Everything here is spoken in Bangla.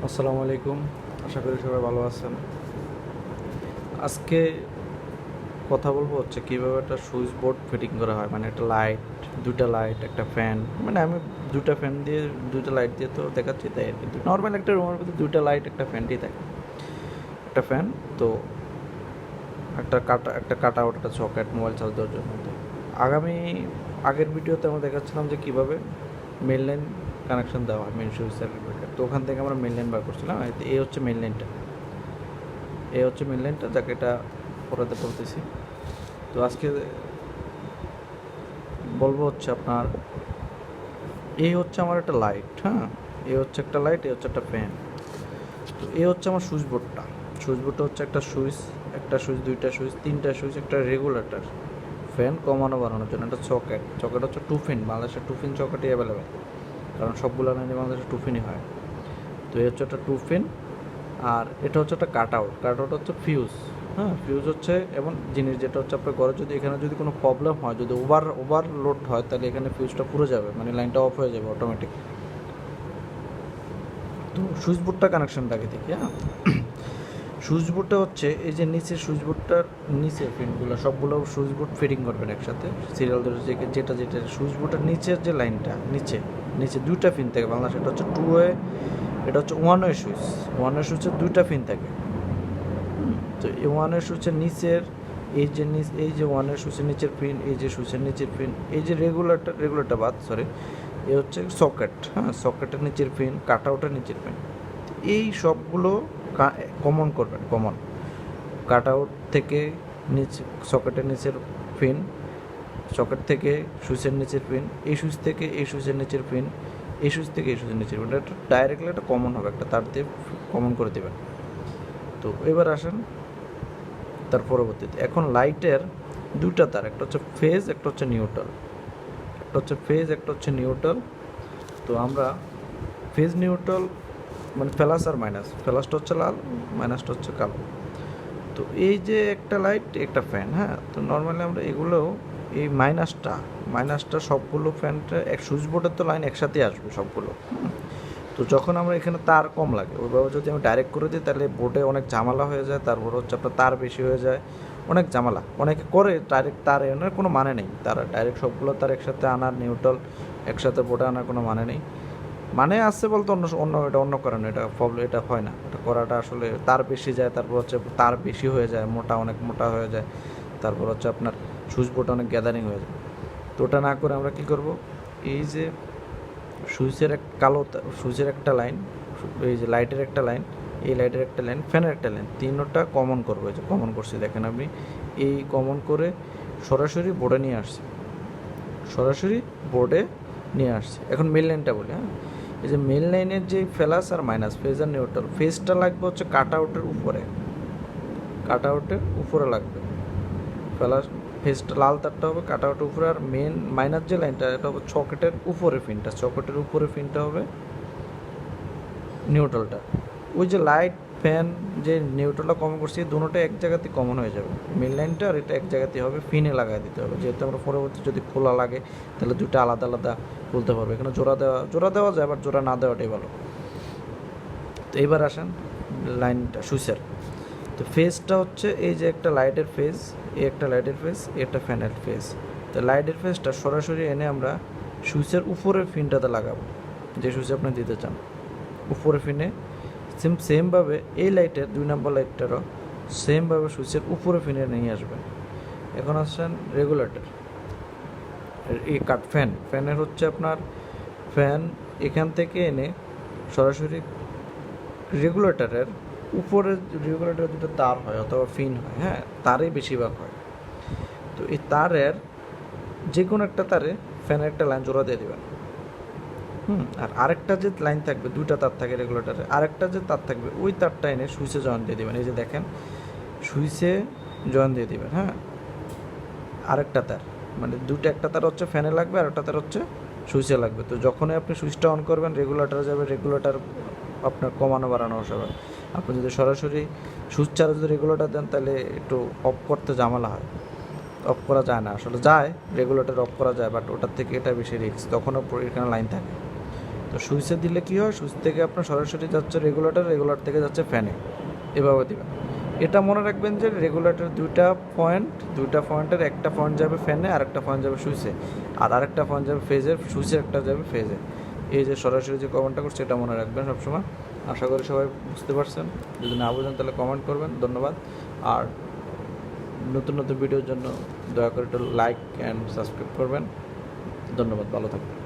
আসসালামু আলাইকুম। আশা করি সবাই ভালো আছেন। আজকে কথা বলবো হচ্ছে কীভাবে একটা সুইচ বোর্ড ফিটিং করা হয়, মানে একটা লাইট, দুইটা লাইট, একটা ফ্যান। মানে আমি দুইটা ফ্যান দিয়ে দুইটা লাইট দিয়ে তো দেখাচ্ছি, তাই আর কি। নর্মাল একটা রুমের ভিতরে দুইটা লাইট একটা ফ্যানটি থাকে, একটা ফ্যান তো একটা কাটা আউট, একটা সকেট মোবাইল চার্জ দেওয়ার জন্য। তো আগের ভিডিওতে আমরা দেখাচ্ছিলাম যে কীভাবে মেন লাইন কানেকশন দেওয়া হয়, মেন সুইচ সার্কিট ব্রেকার। তো ওখান থেকে আমরা মেন লাইন বার করছিলাম। এই হচ্ছে মেন লাইনটা, যাকে এটা পড়াতে বলতেছি। তো আজকে বলবো হচ্ছে আপনার, এই হচ্ছে আমার একটা লাইট, হ্যাঁ, এই হচ্ছে একটা লাইট, এই হচ্ছে একটা ফ্যান। তো এই হচ্ছে আমার সুইচ বোর্ডটা হচ্ছে একটা সুইচ, দুইটা সুইচ, তিনটা সুইচ, একটা রেগুলেটর, ফ্যান কমানো বাড়ানোর জন্য একটা চকেট হচ্ছে টু পিন। বাংলাদেশের টু পিন চকেটই অ্যাভেলেবেল, কারণ সবগুলো লাইনে বাংলাদেশে টু পিনই হয়। তো এই হচ্ছে একটা টু পিন। আর এটা হচ্ছে একটা কাট আউট হচ্ছে ফিউজ। হ্যাঁ, ফিউজ হচ্ছে এমন জিনিস যেটা হচ্ছে আপনার ঘরে যদি এখানে যদি কোনো প্রবলেম হয়, যদি ওভারলোড হয়, তাহলে এখানে ফিউজটা পুরো যাবে, মানে লাইনটা অফ হয়ে যাবে অটোমেটিক। তো সুইচ বোর্ডটা কানেকশনটাকে দেখি। হ্যাঁ, সুইচ বোর্ডটা হচ্ছে এই যে নিচের সুইচ বোর্ডটার নিচে পিনগুলো সবগুলো সুইচ বোর্ড ফিটিং করবেন একসাথে সিরিয়াল ধরে, যেটা সুইচ বোর্ডের নিচের যে লাইনটা, নিচে দুইটা পিন থাকে বাংলাদেশ। এটা হচ্ছে টু ওয়ে, এটা হচ্ছে ওয়ান ওয়ে সুইচের দুইটা পিন থাকে। তো এই ওয়ানের সুইচের নিচের এই যে ওয়ানের সুইচের নিচের পিন, এই যে সুইচের নিচের পিন, এই যে রেগুলেটর বাদ, সরি, এই হচ্ছে সকেট। হ্যাঁ, সকেটের নিচের পিন, কাট আউটের নিচের পিন। এই সবগুলো কমন করবেন। কাট আউট থেকে নিচে সকেটের নিচের পিন, সকেট থেকে সুইচের নিচের পিন, এই সুইচ থেকে এই সুইচের নিচের পিন, এই সুইচ থেকে এই সুইচের নিচের পিন। এটা ডাইরেক্টলি একটা কমন হবে, একটা তার দিয়ে কমন করে দেবেন। তো এবার আসেন তার পরবর্তীতে, এখন লাইটের দুটা তার, একটা হচ্ছে ফেজ, একটা হচ্ছে নিউট্রাল। তো আমরা ফেজ নিউট্রাল মানে প্লাস আর মাইনাস, প্লাসটা হচ্ছে লাল, মাইনাসটা হচ্ছে কালো। তো এই যে একটা লাইট, একটা ফ্যান, হ্যাঁ, তো নর্মালি আমরা এগুলো এই মাইনাসটা সবগুলো ফ্যানটা সুইচ বোর্ডের তো লাইন একসাথে আসবে সবগুলো। তো যখন আমরা এখানে তার কম লাগে, ওইভাবে যদি আমি ডাইরেক্ট করে দিই, তাহলে বোর্ডে অনেক ঝামেলা হয়ে যায়। তারপর হচ্ছে আপনার তার বেশি হয়ে যায়, অনেক ঝামেলা। অনেকে করে ডাইরেক্ট তার এনার কোনো মানে নেই, তারা ডাইরেক্ট সবগুলো তার একসাথে আনার, নিউট্রাল একসাথে বোর্ডে আনার কোনো মানে নেই। মানে আসছে বলতে অন্য কারণে এটা প্রবলেম, এটা হয় না, এটা করাটা আসলে তার বেশি যায়, তারপর হচ্ছে তার বেশি হয়ে যায়, অনেক মোটা হয়ে যায়, তারপর হচ্ছে আপনার সুইচ বোর্ড অনেক গ্যাদারিং হয়ে যায়। তো ওটা না করে আমরা কী করব, এই যে সুইচের একটা লাইন, এই যে লাইটের একটা লাইন, এই লাইটের একটা লাইন, ফ্যানের একটা লাইন, তিনটা কমন করবো। এই যে কমন করছি দেখেন আপনি, এই কমন করে সরাসরি বোর্ডে নিয়ে আসছি। এখন মেন লাইনটা বলি। হ্যাঁ, এই যে মেন লাইনের যে প্লাস আর মাইনাস, ফেজ আর নিউট্রাল, ফেজটা লাগবে হচ্ছে কাট আউটের উপরে লাগবে। প্লাস ফেজটা লাল তারটা হবে কাট আউটের উপরে, আর মাইনাস যে লাইনটা, এটা হবে সকেটের উপরে পিনটা হবে নিউট্রালটা। ওই যে লাইট ফ্যান যে নিউট্রালটা কমন করছি, দুটোটা এক জায়গাতে কমন হয়ে যাবে। মেন লাইনটা আর এটা এক জায়গাতেই হবে, পিনে লাগাই দিতে হবে। যেহেতু আমরা পরবর্তী যদি খোলা লাগে, তাহলে দুটো আলাদা আলাদা খুলতে পারবে। এখানে জোড়া দেওয়া যায়, বাট জোড়া না দেওয়াটাই ভালো। তো এইবার আসেন লাইনটা সুইচের। তো ফেজটা হচ্ছে এই যে একটা লাইটের ফেজ, একটা ফ্যানের ফেজ। তো লাইটের ফেজটা সরাসরি এনে আমরা সুইচের উপরের পিনটাতে লাগাবো, যে সুইচে আপনি দিতে চান উপরে পিনে। সেমভাবে এই লাইটের 2 নম্বর লাইটটারও সেমভাবে সুইচের উপরে পিনে নিয়ে আসবেন। এখন আসছেন রেগুলেটর, এই ফ্যানের হচ্ছে আপনার ফ্যান এখান থেকে এনে সরাসরি রেগুলেটরের দুটো তার হয় অথবা ফিন হয়, হ্যাঁ, তারই বেশিরভাগ হয়। তো এই তারের যে কোনো একটা তারে ফ্যানের একটা লাইন জোড়া দিয়ে দেবেন। আর আরেকটা যে লাইন থাকবে, দুইটা তার থাকে রেগুলেটরে, আরেকটা যে তার থাকবে, ওই তারটা এনে সুইচে জয়েন দিয়ে দেবেন। এই যে দেখেন, সুইচে জয়েন দিয়ে দেবেন। হ্যাঁ, আরেকটা তার, মানে একটা তার হচ্ছে ফ্যানে লাগবে, আর একটা তার হচ্ছে সুইচে লাগবে। তো যখনই আপনি সুইচটা অন করবেন, রেগুলেটরে যাবে, রেগুলেটর আপনার কমানো বাড়ানো হবে। আপনি যদি সরাসরি সুইচ ছাড়া যদি রেগুলেটর দেন, তাহলে একটু অফ করতে ঝামেলা হয়, অফ করা যায় না। আসলে রেগুলেটর অফ করা যায়, বাট ওটার থেকে এটা বেশি রিস্ক, তখনও এখানে লাইন থাকে। তো সুইচে দিলে কী হয়, সুইচ থেকে আপনার সরাসরি যাচ্ছে রেগুলেটর থেকে যাচ্ছে ফ্যানে, এভাবে দেবেন। এটা মনে রাখবেন যে রেগুলেটর দুইটা পয়েন্টের একটা পয়েন্ট যাবে ফ্যানে, আরেকটা পয়েন্ট যাবে সুইচে, আর আরেকটা পয়েন্ট যাবে ফেজের, সুইচের একটা যাবে ফেজে। এই যে সরাসরি যে কমেন্টটা করছে এটা মনে রাখবেন সবসময়। আশা করি সবাই বুঝতে পারছেন। যদি না বুঝেন তাহলে কমেন্ট করবেন। ধন্যবাদ। আর নতুন নতুন ভিডিওর জন্য দয়া করে একটু লাইক অ্যান্ড সাবস্ক্রাইব করবেন। ধন্যবাদ, ভালো থাকবেন।